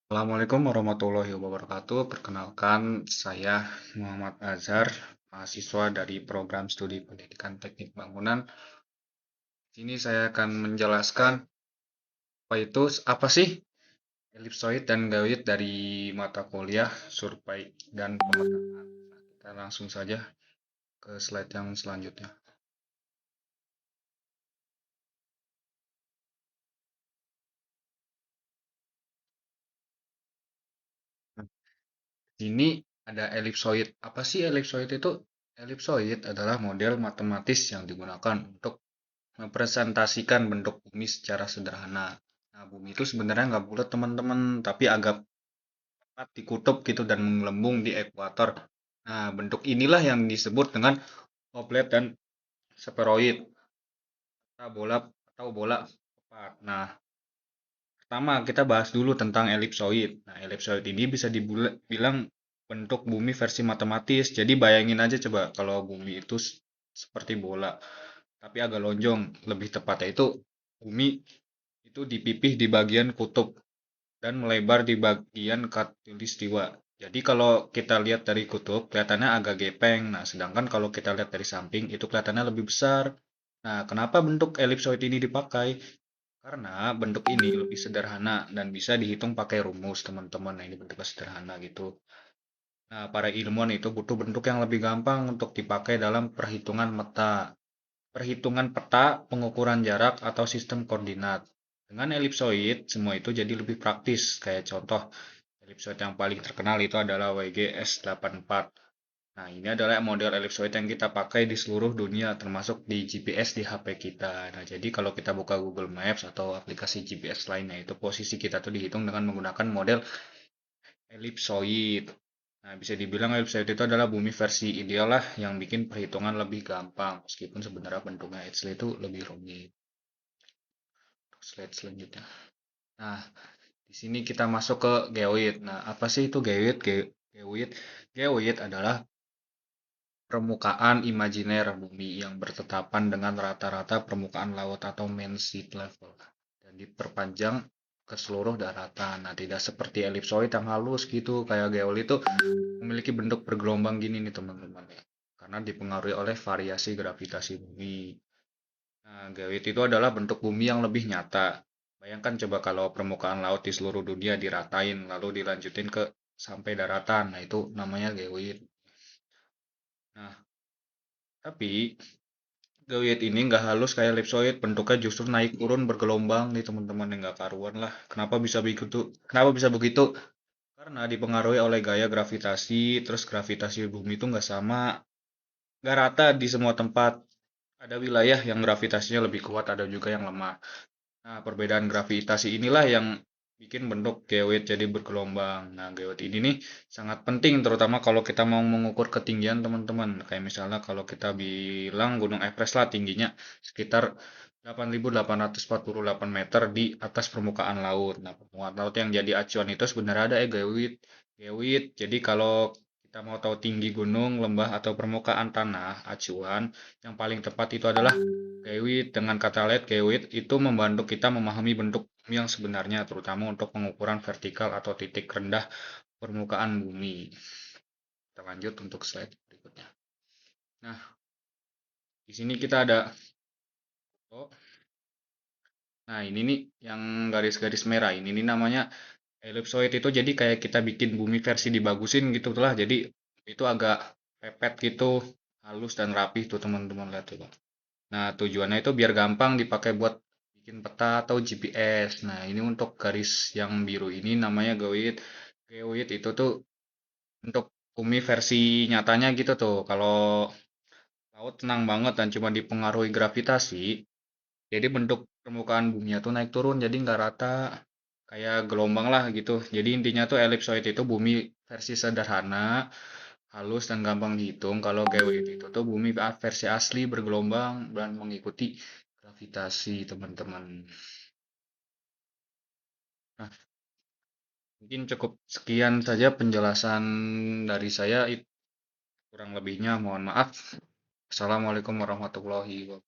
Assalamualaikum warahmatullahi wabarakatuh. Perkenalkan, saya Muhammad Azhar, mahasiswa dari program studi pendidikan teknik bangunan. Di sini saya akan menjelaskan apa sih elipsoid dan geoid dari mata kuliah survei dan pemetaan. Nah, kita langsung saja ke slide yang selanjutnya. Ini ada elipsoid. Apa sih elipsoid itu? Elipsoid adalah model matematis yang digunakan untuk mepresentasikan bentuk bumi secara sederhana. Nah, bumi itu sebenarnya nggak bulat teman-teman, tapi agak tepat di kutub gitu dan menggelembung di ekuator. Nah, bentuk inilah yang disebut dengan oblet dan spheroid atau bola tepat. Nah, pertama kita bahas dulu tentang elipsoid. Nah, elipsoid ini bisa dibilang bentuk bumi versi matematis. Jadi bayangin aja coba kalau bumi itu seperti bola, tapi agak lonjong. Lebih tepatnya itu bumi itu dipipih di bagian kutub dan melebar di bagian khatulistiwa. Jadi kalau kita lihat dari kutub, kelihatannya agak gepeng. Nah, sedangkan kalau kita lihat dari samping, itu kelihatannya lebih besar. Nah, kenapa bentuk elipsoid ini dipakai? Karena bentuk ini lebih sederhana dan bisa dihitung pakai rumus, teman-teman. Nah, ini bentuknya sederhana gitu. Nah, para ilmuwan itu butuh bentuk yang lebih gampang untuk dipakai dalam perhitungan peta, pengukuran jarak, atau sistem koordinat. Dengan elipsoid, semua itu jadi lebih praktis. Kayak contoh, elipsoid yang paling terkenal itu adalah WGS84. Nah, ini adalah model elipsoid yang kita pakai di seluruh dunia, termasuk di GPS di HP kita. Nah, jadi kalau kita buka Google Maps atau aplikasi GPS lainnya, itu posisi kita tuh dihitung dengan menggunakan model elipsoid. Nah, bisa dibilang ellipsoid itu adalah bumi versi ideal lah yang bikin perhitungan lebih gampang, meskipun sebenarnya bentuknya actually itu lebih rumit. Slide selanjutnya. Nah, di sini kita masuk ke geoid. Nah, apa sih itu geoid? Geoid, geoid adalah permukaan imajiner bumi yang bertetapan dengan rata-rata permukaan laut atau main sea level dan diperpanjang ke seluruh daratan. Nah, tidak seperti elipsoid yang halus gitu, kayak geoid itu memiliki bentuk bergelombang gini nih teman-teman ya. Karena dipengaruhi oleh variasi gravitasi bumi. Nah, geoid itu adalah bentuk bumi yang lebih nyata. Bayangkan coba kalau permukaan laut di seluruh dunia diratain, lalu dilanjutin ke sampai daratan. Nah, itu namanya geoid. Nah, tapi geoid ini nggak halus kayak ellipsoid, bentuknya justru naik turun bergelombang nih teman-teman yang nggak karuan lah. Kenapa bisa begitu? Kenapa bisa begitu? Karena dipengaruhi oleh gaya gravitasi, terus gravitasi bumi itu nggak sama, nggak rata di semua tempat. Ada wilayah yang gravitasinya lebih kuat, ada juga yang lemah. Nah, perbedaan gravitasi inilah yang bikin bentuk geoid jadi bergelombang. Nah, geoid ini nih sangat penting terutama kalau kita mau mengukur ketinggian teman-teman. Kayak misalnya kalau kita bilang Gunung Everest lah tingginya sekitar 8.848 meter di atas permukaan laut. Nah, permukaan laut yang jadi acuan itu sebenarnya ada geoid. Geoid. Jadi kalau kita mau tahu tinggi gunung, lembah, atau permukaan tanah, acuan, yang paling tepat itu adalah geoid. Dengan kata lain, geoid itu membantu kita memahami bentuk bumi yang sebenarnya, terutama untuk pengukuran vertikal atau titik rendah permukaan bumi. Kita lanjut untuk slide berikutnya. Nah, di sini kita ada oh, nah ini nih yang garis-garis merah ini nih namanya ellipsoid itu jadi kayak kita bikin bumi versi dibagusin gitu lah. Jadi itu agak pepet gitu, halus dan rapih tuh teman-teman lihat tuh. Nah, tujuannya itu biar gampang dipakai buat bikin peta atau GPS. Nah, ini untuk garis yang biru ini namanya geoid. Geoid itu tuh untuk bumi versi nyatanya gitu tuh. Kalau laut tenang banget dan cuma dipengaruhi gravitasi, jadi bentuk permukaan bumi itu naik turun, jadi nggak rata, kayak gelombang lah gitu. Jadi intinya tuh elipsoid itu bumi versi sederhana, halus dan gampang dihitung. Kalau geoid itu tuh bumi versi asli bergelombang dan mengikuti gravitasi, teman-teman. Nah, mungkin cukup sekian saja penjelasan dari saya. Kurang lebihnya mohon maaf. Assalamualaikum warahmatullahi wabarakatuh.